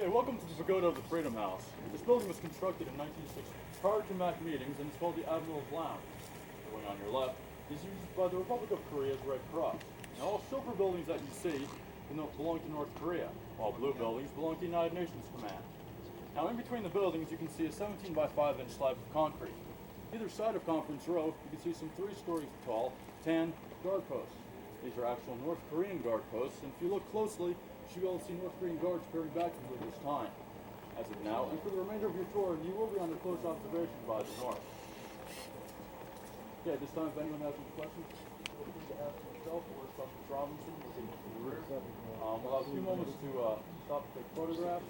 Hey, welcome to the Pagoda of the Freedom House. This building was constructed in 1960 prior to MAC meetings and it's called the Admiral's Lounge. The wing on your left is used by the Republic of Korea's Red Cross. Now all silver buildings that you see belong to North Korea, while blue buildings belong to the United Nations Command. Now in between the buildings you can see a 17 by 5 inch slab of concrete. Either side of Conference Row you can see some 3-story tall tan guard posts. These are actual North Korean guard posts, and if you look closely, you should be able to see North Korean guards peering back from here this time. As of now, and for the remainder of your tour, you will be under close observation by the North. Okay, this time if anyone has any questions, feel free to ask myself or Dr. Robinson. We'll have a few moments to stop and take photographs.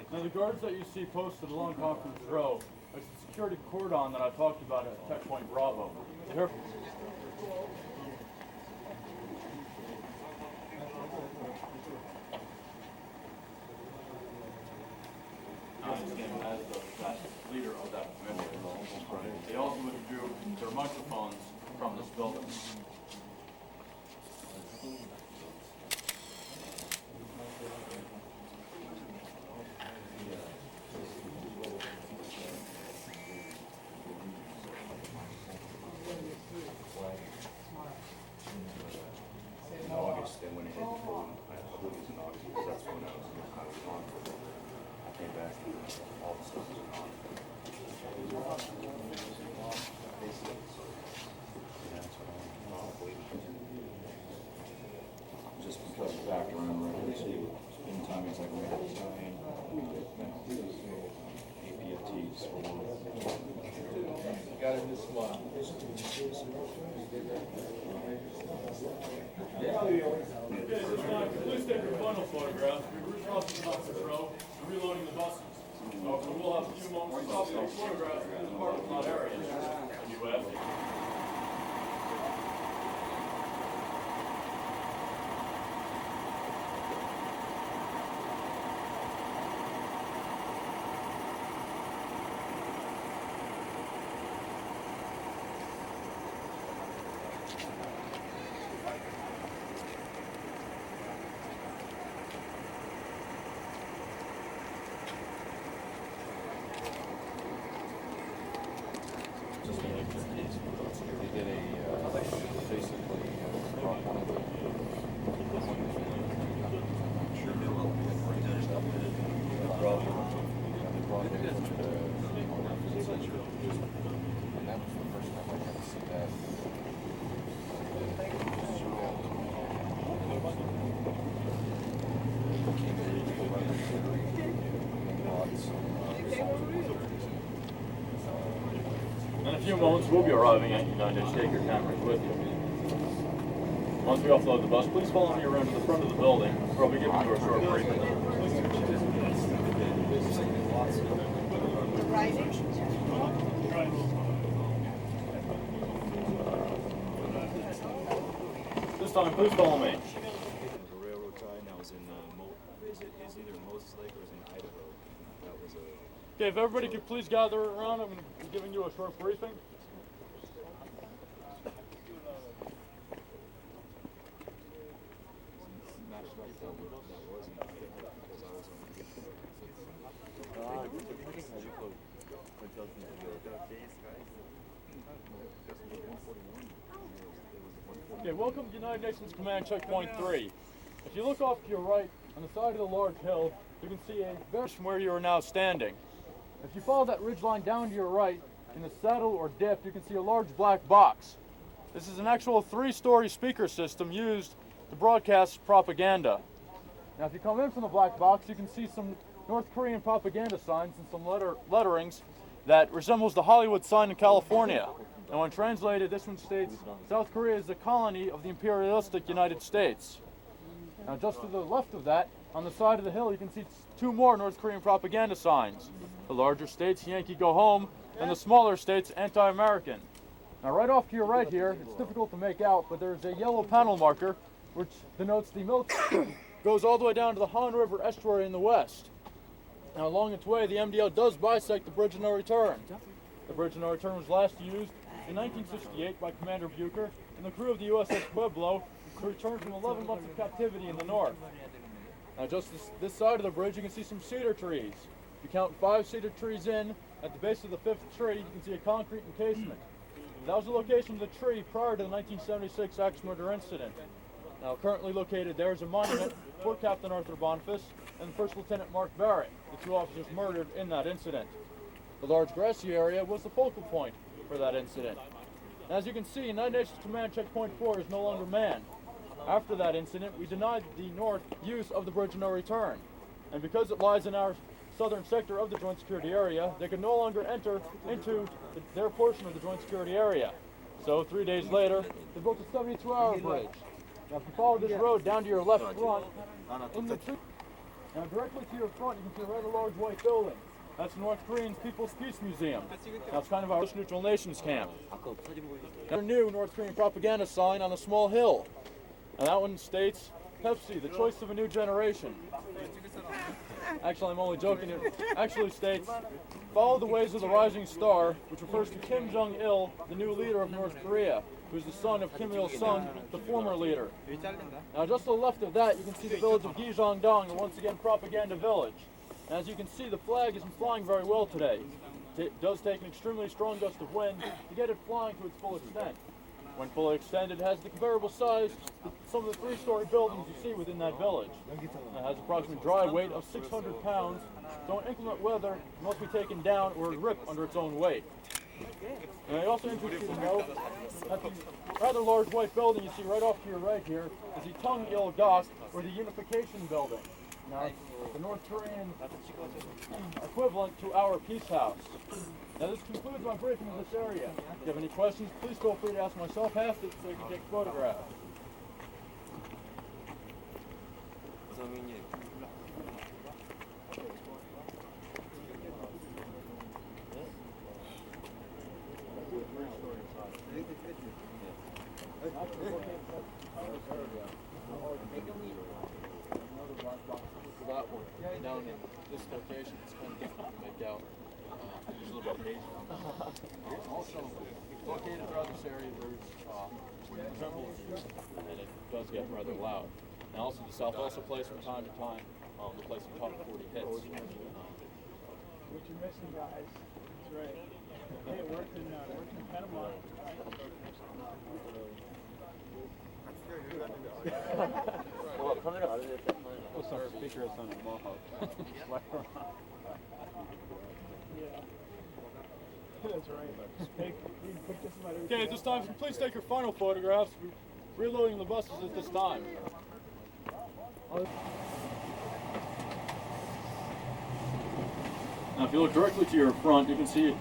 Now the guards that you see posted along Conference Row is the security cordon that I talked about at Checkpoint Bravo. Here. As the leader of that committee, they also withdrew their microphones from this building. Then when it hit home, I believe it was in August, because that's when I was on. I came back and all the stuff was on. Just because back around right here, see, in time it's like we had time, APFTs for got it in this one. Please take your final photograph. We're recrossing Conference Row and reloading the buses. We will have a few moments to stop taking photographs in this parking lot area. U.S. In a few moments, we'll be arriving at United. Take your cameras with you. Once we offload the bus, please follow me around to the front of the building, where I'll be giving you a short briefing. This time, please follow me. a railroad tie, and that was in is either Moses Lake or is in Idaho. That was a. Okay, if everybody could please gather around, I'm going to be giving you a short briefing. Okay, welcome to United Nations Command Checkpoint 3. If you look off to your right, on the side of the large hill, you can see a very from where you are now standing. If you follow that ridge line down to your right, in the saddle or dip, you can see a large black box. This is an actual 3-story speaker system used to broadcast propaganda. Now if you come in from the black box, you can see some North Korean propaganda signs and some letterings that resembles the Hollywood sign in California. And when translated, this one states, South Korea is a colony of the imperialistic United States. Now just to the left of that, on the side of the hill, you can see 2 more North Korean propaganda signs. The larger states, Yankee go home, and the smaller states, anti-American. Now right off to your right here, it's difficult to make out, but there's a yellow panel marker which denotes the military goes all the way down to the Han River estuary in the west. Now along its way, the MDL does bisect the Bridge of No Return. The Bridge of No Return was last used in 1968 by Commander Bucher and the crew of the USS Pueblo to return from 11 months of captivity in the north. Now just this side of the bridge, you can see some cedar trees. If you count 5 cedar trees in, at the base of the 5th tree, you can see a concrete encasement. That was the location of the tree prior to the 1976 axe murder incident. Now currently located there is a monument for Captain Arthur Boniface and First Lieutenant Mark Barrett, the 2 officers murdered in that incident. The large grassy area was the focal point for that incident. As you can see, United Nations Command Checkpoint 4 is no longer manned. After that incident, we denied the North use of the Bridge of No Return. And because it lies in our southern sector of the Joint Security Area, they could no longer enter into their portion of the Joint Security Area. So 3 days later, they built a 72-hour bridge. Now if you follow this road down to your left front, in the tree, now directly to your front, you can see a rather large white building. That's North Korean People's Peace Museum. That's kind of our neutral nations camp. Their new North Korean propaganda sign on a small hill. And that one states, Pepsi, the choice of a new generation. Actually, I'm only joking. It actually states, follow the ways of the rising star, which refers to Kim Jong-il, the new leader of North Korea, who's the son of Kim Il-sung, the former leader. Now, just to the left of that, you can see the village of Gyeonggi, a once again propaganda village. And as you can see, the flag isn't flying very well today. It does take an extremely strong gust of wind to get it flying to its full extent. When fully extended, it has the comparable size to some of the 3-story buildings you see within that village. It has approximately dry weight of 600 pounds, so in inclement weather, it must be taken down or rip under its own weight. And I also interest you to know that the rather large white building you see right off to your right here is the Tong-il-gak, or the Unification Building. Now, it's the North Korean equivalent to our Peace House. Now, this concludes my briefing of this area. If you have any questions, please feel free to ask myself past it so you can take photographs. That one, down in this location, it's kind of difficult to make out. There's a little bit of haze around it. Also, located around this area, there's trembles, and it does get rather loud. And also, the South also plays from time to time. They play some top 40 hits. What you're missing, guys. That's right. Hey, it worked in Panama. That's right. Okay, at this time, please take your final photographs. We're reloading the buses at this time. Now, if you look directly to your front, you can see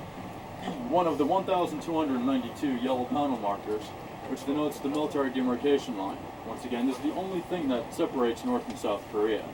one of the 1,292 yellow panel markers, which denotes the military demarcation line. Once again, this is the only thing that separates North and South Korea.